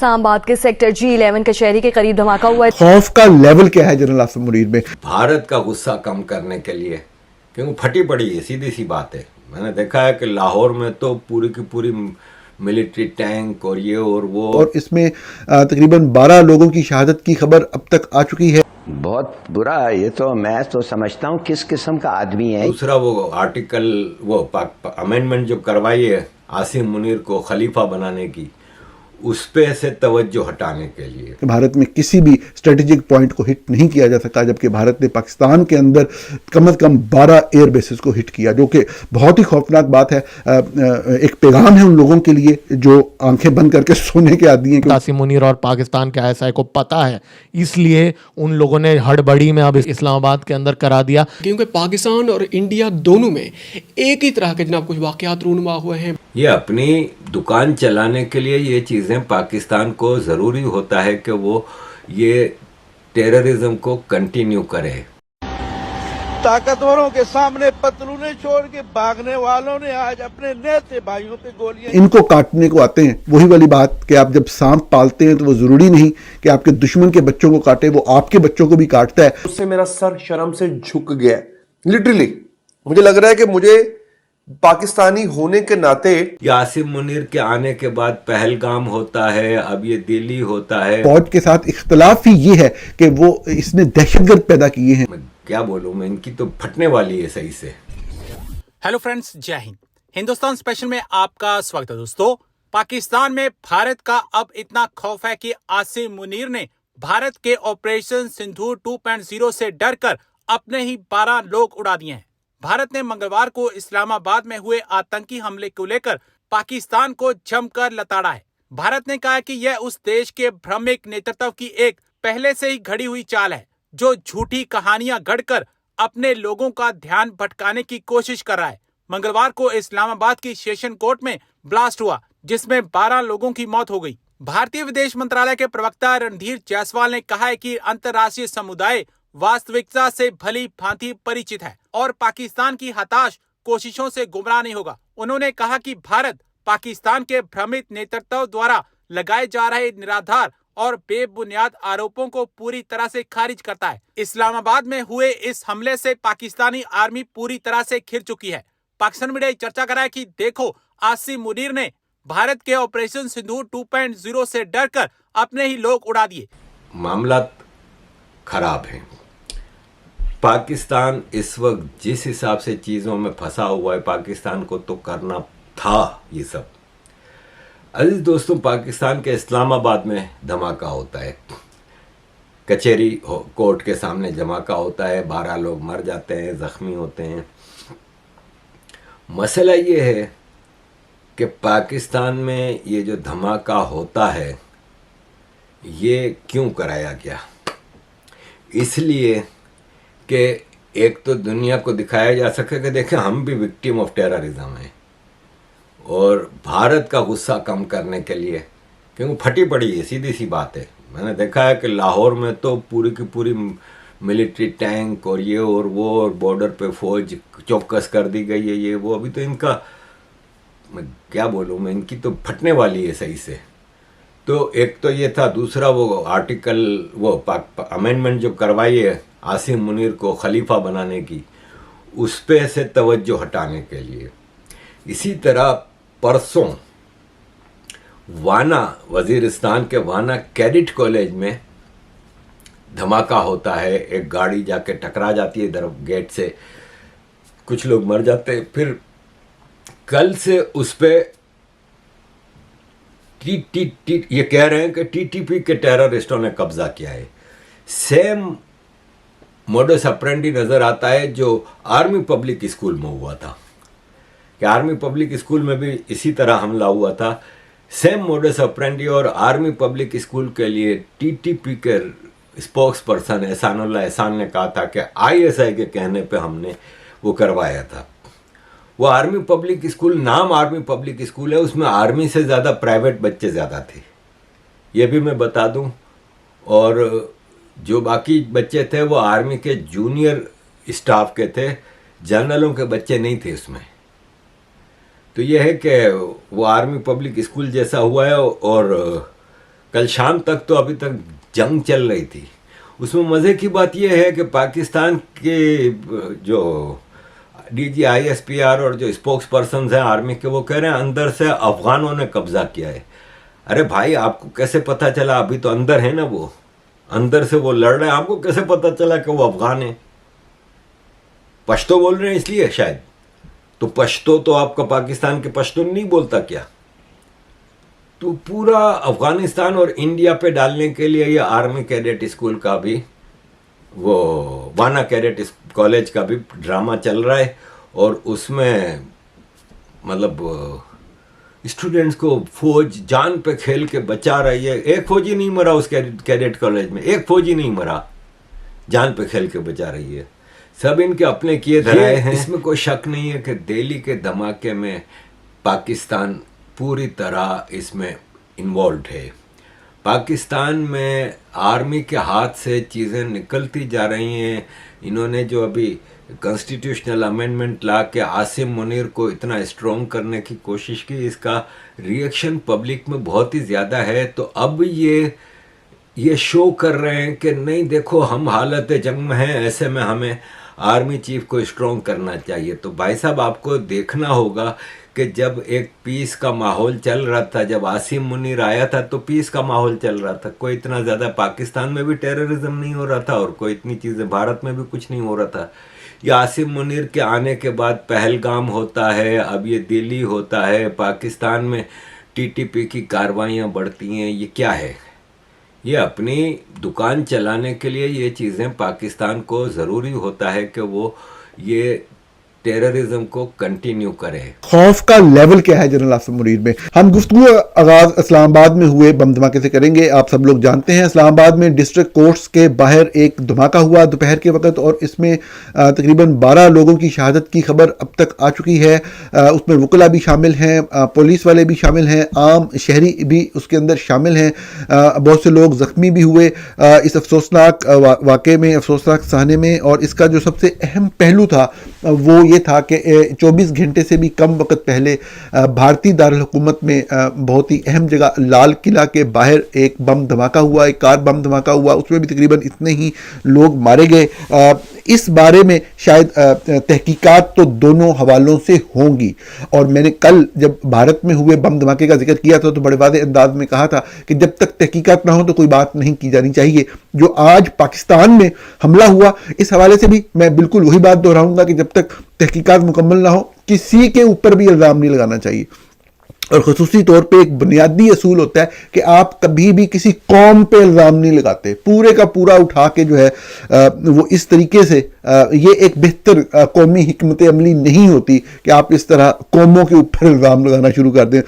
इस्लामाबाद के sector G11 कचहरी के करीब धमाका हुआ है। खौफ का लेवल क्या है जनरल आसिम मुनीर में? भारत का गुस्सा कम करने के लिए, क्योंकि फटी पड़ी है, सीधी सी बात है। मैंने देखा है कि लाहौर में तो पूरी की पूरी मिलिट्री टैंक और ये और वो, और इसमें तकरीबन 12 लोगों की शहादत की खबर अब तक आ चुकी है। बहुत बुरा, ये तो मैं तो समझता हूँ किस किस्म का आदमी है। दूसरा वो आर्टिकल वो अमेंडमेंट जो करवाई है आसिम मुनीर को खलीफा बनाने की, उस पे से तवज्जो हटाने के लिए। भारत में किसी भी स्ट्रेटेजिक पॉइंट को हिट नहीं किया जा सका, जबकि भारत ने पाकिस्तान के अंदर कम से कम 12 एयर बेसिस को हिट किया, जो कि बहुत ही खौफनाक बात है। एक पैगाम है उन लोगों के लिए जो आंखें बंद करके सोने के आदी हैं। आसिम मुनीर और पाकिस्तान के ISI को पता है, इसलिए उन लोगों ने हड़बड़ी में अब इस्लामाबाद के अंदर करा दिया, क्योंकि पाकिस्तान और इंडिया दोनों में एक ही तरह के जनाब कुछ वाकयात रूनुमा हुए हैं। ये अपनी दुकान चलाने के लिए ये चीज़ें पाकिस्तान को ज़रूरी होता है कि वो ये टेररिज्म को कंटिन्यू करे। ताकतवरों के सामने पतलूने छोड़ के भागने वालों ने आज अपने नेते भाइयों पे गोलियां, इनको काटने को आते हैं। वही वाली बात कि आप जब सांप पालते हैं तो वो जरूरी नहीं कि आपके दुश्मन के बच्चों को काटे, वो आपके बच्चों को भी काटता है। उससे मेरा सर शर्म से झुक गया। लिटरली मुझे लग रहा है कि मुझे पाकिस्तानी होने के नाते, आसिम मुनीर के आने के बाद पहलगाम होता है, अब ये दिल्ली होता है। फौज के साथ इख्तलाफ ही ये है कि वो इसने दहशतगर्द पैदा किए हैं। मैं क्या बोलूं, मैं इनकी तो फटने वाली है सही से। हेलो फ्रेंड्स, जय हिंद। हिंदुस्तान स्पेशल में आपका स्वागत है दोस्तों। पाकिस्तान में भारत का अब इतना खौफ है कि आसिम मुनीर ने भारत के ऑपरेशन सिंदूर 2.0 से डरकर अपने ही 12 लोग उड़ा दिए हैं। भारत ने मंगलवार को इस्लामाबाद में हुए आतंकी हमले को लेकर पाकिस्तान को जमकर लताड़ा है। भारत ने कहा कि यह उस देश के भ्रमिक नेतृत्व की एक पहले से ही घड़ी हुई चाल है, जो झूठी कहानियां गढ़कर अपने लोगों का ध्यान भटकाने की कोशिश कर रहा है। मंगलवार को इस्लामाबाद की सेशन कोर्ट में ब्लास्ट हुआ, जिसमें 12 लोगों की मौत हो गई। भारतीय विदेश मंत्रालय के प्रवक्ता रणधीर जायसवाल ने कहा है कि अंतर्राष्ट्रीय समुदाय वास्तविकता से भली भांति परिचित है और पाकिस्तान की हताश कोशिशों से गुमराह नहीं होगा। उन्होंने कहा कि भारत पाकिस्तान के भ्रमित नेतृत्व द्वारा लगाए जा रहे निराधार और बेबुनियाद आरोपों को पूरी तरह से खारिज करता है। इस्लामाबाद में हुए इस हमले से पाकिस्तानी आर्मी पूरी तरह से घिर चुकी है। पाकिस्तान मीडिया चर्चा कर रहा है कि देखो, आसिम मुनीर ने भारत के ऑपरेशन सिंदूर 2.0 से डरकर अपने ही लोग उड़ा दिए। मामला खराब है। पाकिस्तान इस वक्त जिस हिसाब से चीज़ों में फंसा हुआ है, पाकिस्तान को तो करना था ये सब। अजीज दोस्तों, पाकिस्तान के इस्लामाबाद में धमाका होता है, कचहरी कोर्ट के सामने धमाका होता है, 12 लोग मर जाते हैं, जख्मी होते हैं। मसला ये है कि पाकिस्तान में ये जो धमाका होता है ये क्यों कराया गया? इसलिए कि एक तो दुनिया को दिखाया जा सके कि देखें हम भी विक्टिम ऑफ टेररिज्म हैं, और भारत का गुस्सा कम करने के लिए, क्योंकि फटी पड़ी है, सीधी सी बात है। मैंने देखा है कि लाहौर में तो पूरी की पूरी मिलिट्री टैंक और ये और वो, और बॉर्डर पे फौज चौकस कर दी गई है, ये वो। अभी तो इनका, मैं क्या बोलूँ, मैं इनकी तो फटने वाली है सही से। तो एक तो ये था। दूसरा वो आर्टिकल वो अमेंडमेंट जो करवाई है आसिम मुनीर को खलीफा बनाने की, उस पे से तवज्जो हटाने के लिए। इसी तरह परसों वाना, वजीरिस्तान के वाना कैडेट कॉलेज में धमाका होता है। एक गाड़ी जाके टकरा जाती है इधर गेट से, कुछ लोग मर जाते हैं। फिर कल से उस पे ये कह रहे हैं कि TTP के टेररिस्टों ने कब्जा किया है। सेम मोडस ऑपरेंडी नज़र आता है जो आर्मी पब्लिक स्कूल में हुआ था, कि आर्मी पब्लिक स्कूल में भी इसी तरह हमला हुआ था। सेम मोडस ऑपरेंडी, और आर्मी पब्लिक स्कूल के लिए TTP के स्पोक्स पर्सन एहसानुल्लाह एहसान ने कहा था कि ISI के कहने पे हमने वो करवाया था। वो आर्मी पब्लिक स्कूल, नाम आर्मी पब्लिक स्कूल है, उसमें आर्मी से ज़्यादा प्राइवेट बच्चे ज़्यादा थे, ये भी मैं बता दूं। और जो बाकी बच्चे थे वो आर्मी के जूनियर स्टाफ के थे, जनरलों के बच्चे नहीं थे उसमें। तो ये है कि वो आर्मी पब्लिक स्कूल जैसा हुआ है। और कल शाम तक तो अभी तक जंग चल रही थी। उसमें मज़े की बात यह है कि पाकिस्तान के जो DGISPR और जो स्पोक्स पर्सन हैं आर्मी के, वो कह रहे हैं अंदर से अफगानों ने कब्जा किया है। अरे भाई, आपको कैसे पता चला? अभी तो अंदर है ना, वो अंदर से वो लड़ रहे हैं, आपको कैसे पता चला कि वो अफगान है? पश्तो बोल रहे हैं इसलिए शायद। तो पश्तो तो आपका पाकिस्तान के पश्तो नहीं बोलता क्या? तो पूरा अफगानिस्तान और इंडिया पे डालने के लिए ये आर्मी कैडेट स्कूल का भी, वो वाना कैडेट कॉलेज का भी ड्रामा चल रहा है। और उसमें मतलब स्टूडेंट्स को फौज जान पे खेल के बचा रही है। एक फौजी नहीं मरा उस कैडेट कॉलेज में, एक फौजी नहीं मरा, जान पे खेल के बचा रही है। सब इनके अपने किए धराए हैं। इसमें कोई शक नहीं है कि दिल्ली के धमाके में पाकिस्तान पूरी तरह इसमें इन्वॉल्व है। पाकिस्तान में आर्मी के हाथ से चीज़ें निकलती जा रही हैं। इन्होंने जो अभी कॉन्स्टिट्यूशनल अमेंडमेंट ला के आसिम मुनीर को इतना स्ट्रॉन्ग करने की कोशिश की, इसका रिएक्शन पब्लिक में बहुत ही ज़्यादा है। तो अब ये शो कर रहे हैं कि नहीं देखो, हम हालत जंग में हैं, ऐसे में हमें आर्मी चीफ को स्ट्रॉन्ग करना चाहिए। तो भाई साहब, आपको देखना होगा कि जब एक पीस का माहौल चल रहा था, जब आसिम मुनीर आया था तो पीस का माहौल चल रहा था। कोई इतना ज़्यादा पाकिस्तान में भी टेररिज्म नहीं हो रहा था और कोई इतनी चीज़ें भारत में भी कुछ नहीं हो रहा था। ये आसिम मुनीर के आने के बाद पहलगाम होता है, अब ये दिल्ली होता है, पाकिस्तान में TTP की कार्रवाइयाँ बढ़ती हैं। ये क्या है? ये अपनी दुकान चलाने के लिए ये चीज़ें पाकिस्तान को ज़रूरी होता है कि वो ये टेररिज्म को कंटिन्यू करे। खौफ का लेवल क्या है जनरल आसिम मुनीर में? हम गुफ्तगू आगाज इस्लामाबाद में हुए बम धमाके से करेंगे। आप सब लोग जानते हैं इस्लामाबाद में डिस्ट्रिक्ट कोर्ट्स के बाहर एक धमाका हुआ दोपहर के वक्त, और इसमें तकरीबन 12 लोगों की शहादत की खबर अब तक आ चुकी है। उसमें वकला भी शामिल हैं, पुलिस वाले भी शामिल हैं, आम शहरी भी उसके अंदर शामिल हैं। बहुत से लोग ज़ख्मी भी हुए इस अफसोसनाक वाक़े में, अफसोसनाक सहने में। और इसका जो सबसे अहम पहलू था वो ये था कि 24 घंटे से भी कम वक्त पहले भारतीय दारुल हुकूमत में बहुत ही अहम जगह लाल किला के बाहर एक बम धमाका हुआ, एक कार बम धमाका हुआ। उसमें भी तकरीबन इतने ही लोग मारे गए। इस बारे में शायद तहकीकात तो दोनों हवालों से होंगी। और मैंने कल जब भारत में हुए बम धमाके का जिक्र किया था तो बड़े वादे अंदाज में कहा था कि जब तक तहकीकात ना हो तो कोई बात नहीं की जानी चाहिए। जो आज पाकिस्तान में हमला हुआ, इस हवाले से भी मैं बिल्कुल वही बात दोहराऊंगा कि जब तक तहकीकात मुकम्मल ना हो किसी के ऊपर भी इल्ज़ाम नहीं लगाना चाहिए। और ख़ुसूसी तौर पे एक बुनियादी असूल होता है कि आप कभी भी किसी कौम पे इल्ज़ाम नहीं लगाते, पूरे का पूरा उठा के जो है वो इस तरीके से, ये एक बेहतर कौमी हिकमत अमली नहीं होती कि आप इस तरह कौमों के ऊपर इल्ज़ाम लगाना शुरू कर दें।